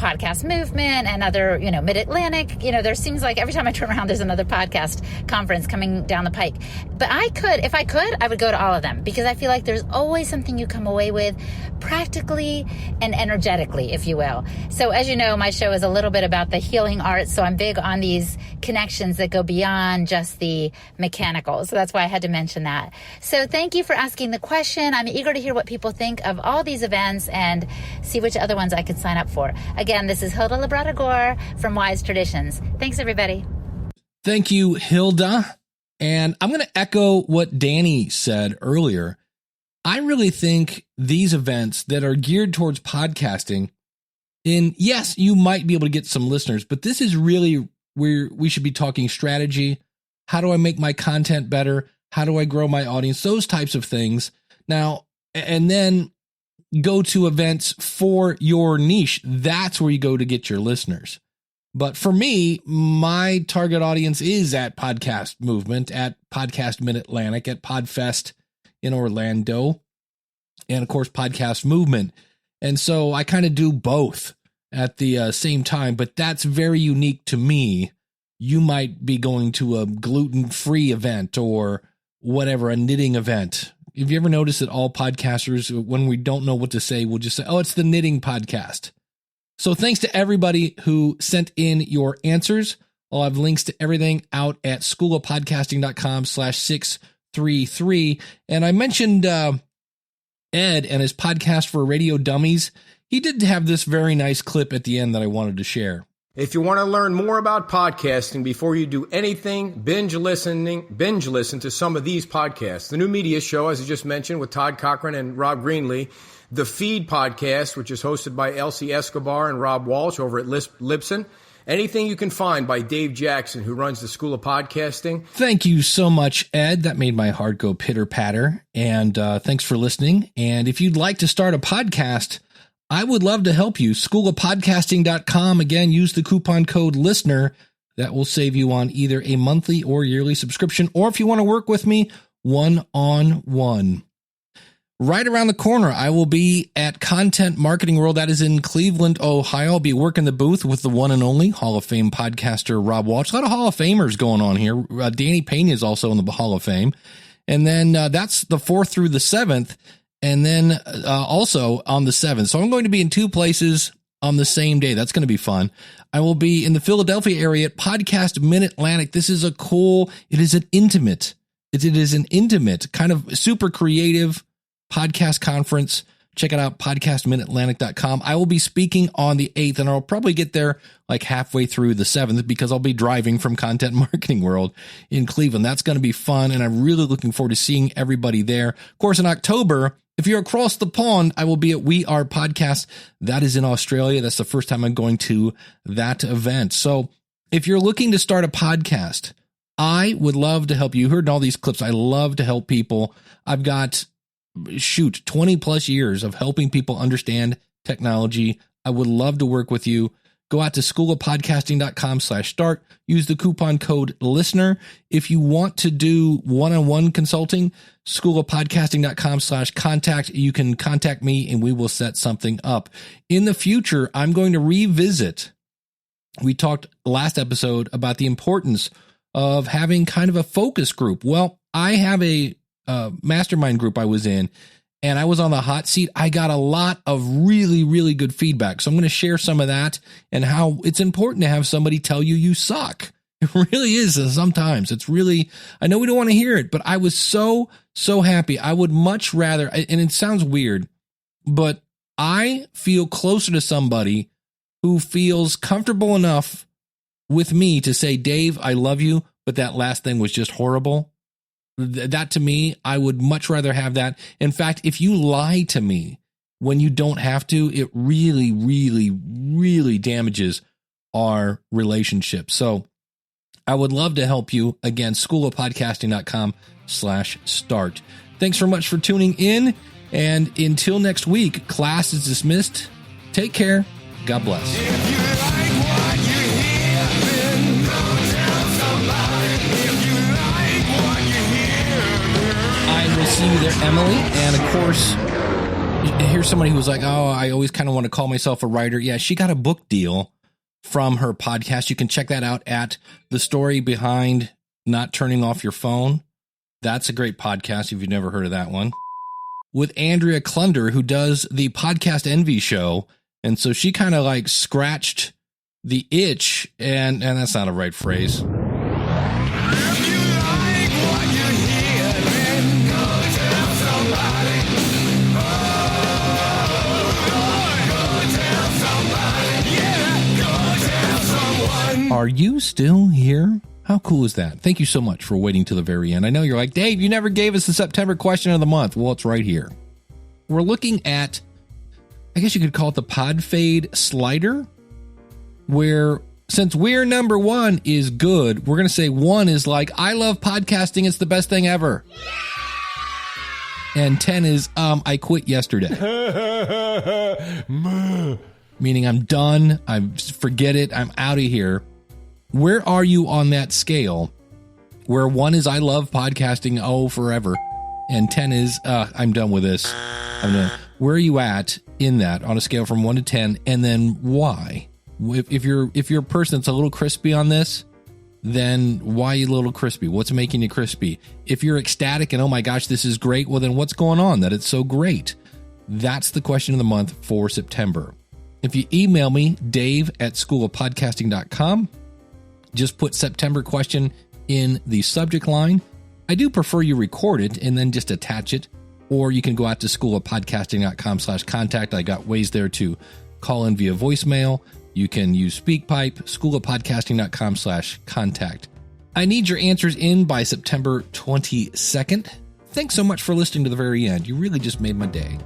podcast movement and other, Mid-Atlantic. There seems like every time I turn around, there's another podcast conference coming down the pike. But if I could, I would go to all of them, because I feel like there's always something you come away with practically and energetically, if you will. So as you know, my show is a little bit about the healing arts. So I'm big on these connections that go beyond just the mechanical. So that's why I had to mention that. So thank you for asking the question. I'm eager to hear what people think of all these events and see which other ones I could sign up for. Again, this is Hilda Labrador from Wise Traditions. Thanks, everybody. Thank you, Hilda. And I'm going to echo what Danny said earlier. I really think these events that are geared towards podcasting, and yes, you might be able to get some listeners, but this is really where we should be talking strategy. How do I make my content better? How do I grow my audience? Those types of things. Now, and then go to events for your niche. That's where you go to get your listeners. But for me, my target audience is at Podcast Movement, at Podcast Mid-Atlantic, at PodFest in Orlando, and of course, Podcast Movement. And so I kind of do both at the same time, but that's very unique to me. You might be going to a gluten-free event or whatever, a knitting event. Have you ever noticed that all podcasters, when we don't know what to say, we'll just say, oh, it's the knitting podcast. So thanks to everybody who sent in your answers. I'll have links to everything out at schoolofpodcasting.com/633. And I mentioned Ed and his podcast for Radio Dummies. He did have this very nice clip at the end that I wanted to share. If you want to learn more about podcasting before you do anything, binge listen to some of these podcasts. The New Media Show, as I just mentioned, with Todd Cochran and Rob Greenlee. The Feed podcast, which is hosted by Elsie Escobar and Rob Walsh over at Libsyn. Anything you can find by Dave Jackson, who runs the School of Podcasting. Thank you so much, Ed. That made my heart go pitter-patter. And thanks for listening. And if you'd like to start a podcast, I would love to help you. Schoolofpodcasting.com. Again, use the coupon code LISTENER. That will save you on either a monthly or yearly subscription, or if you want to work with me, one-on-one. Right around the corner, I will be at Content Marketing World. That is in Cleveland, Ohio. I'll be working the booth with the one and only Hall of Fame podcaster Rob Walsh. A lot of Hall of Famers going on here. Danny Peña is also in the Hall of Fame. And then that's the 4th through the 7th. And then also on the 7th. So I'm going to be in 2 places on the same day. That's going to be fun. I will be in the Philadelphia area at Podcast Mid-Atlantic. This is it is an intimate, kind of super creative podcast conference. Check it out, podcastmidatlantic.com. I will be speaking on the 8th, and I'll probably get there like halfway through the 7th because I'll be driving from Content Marketing World in Cleveland. That's going to be fun, and I'm really looking forward to seeing everybody there. Of course, in October, if you're across the pond, I will be at We Are Podcast. That is in Australia. That's the first time I'm going to that event. So if you're looking to start a podcast, I would love to help you. You heard in all these clips, I love to help people. I've got 20 plus years of helping people understand technology. I would love to work with you. Go out to schoolofpodcasting.com/start. Use the coupon code LISTENER. If you want to do one-on-one consulting, schoolofpodcasting.com/contact. You can contact me and we will set something up. In the future, I'm going to revisit. We talked last episode about the importance of having kind of a focus group. Well, I have a mastermind group I was in, and I was on the hot seat. I got a lot of really, really good feedback. So I'm going to share some of that and how it's important to have somebody tell you suck. It really is. Sometimes it's really, I know we don't want to hear it, but I was so happy. I would much rather, and it sounds weird, but I feel closer to somebody who feels comfortable enough with me to say, Dave, I love you, but that last thing was just horrible. That to me, I would much rather have that. In fact, if you lie to me when you don't have to, it really, really, really damages our relationship. So I would love to help you. Again, schoolofpodcasting.com/start. Thanks so much for tuning in. And until next week, class is dismissed. Take care. God bless. I will see you there, Emily. And of course, here's somebody who was like, oh, I always kind of want to call myself a writer. Yeah, she got a book deal from her podcast. You can check that out at The Story Behind Not Turning Off Your Phone. That's a great podcast if you've never heard of that one. With Andrea Klunder, who does the Podcast Envy show. And so she kind of like scratched the itch, and that's not a right phrase. Are you still here? How cool is that? Thank you so much for waiting to the very end. I know you're like, Dave, you never gave us the September question of the month. Well, it's right here. We're looking at, I guess you could call it the pod fade slider, where since we're number 1 is good, we're going to say 1 is like, I love podcasting. It's the best thing ever. And 10 is, I quit yesterday. Meaning I'm done. Forget it. I'm out of here. Where are you on that scale where 1 is I love podcasting, forever, and 10 is I'm done with this. Where are you at in that on a scale from 1 to 10, and then why? If you're a person that's a little crispy on this, then why are you a little crispy? What's making you crispy? If you're ecstatic and oh my gosh, this is great, well then what's going on that it's so great? That's the question of the month for September. If you email me, dave@schoolofpodcasting.com, just put September question in the subject line. I do prefer you record it and then just attach it, or you can go out to schoolofpodcasting.com/contact. I got ways there to call in via voicemail. You can use SpeakPipe, schoolofpodcasting.com/contact. I need your answers in by September 22nd. Thanks so much for listening to the very end. You really just made my day.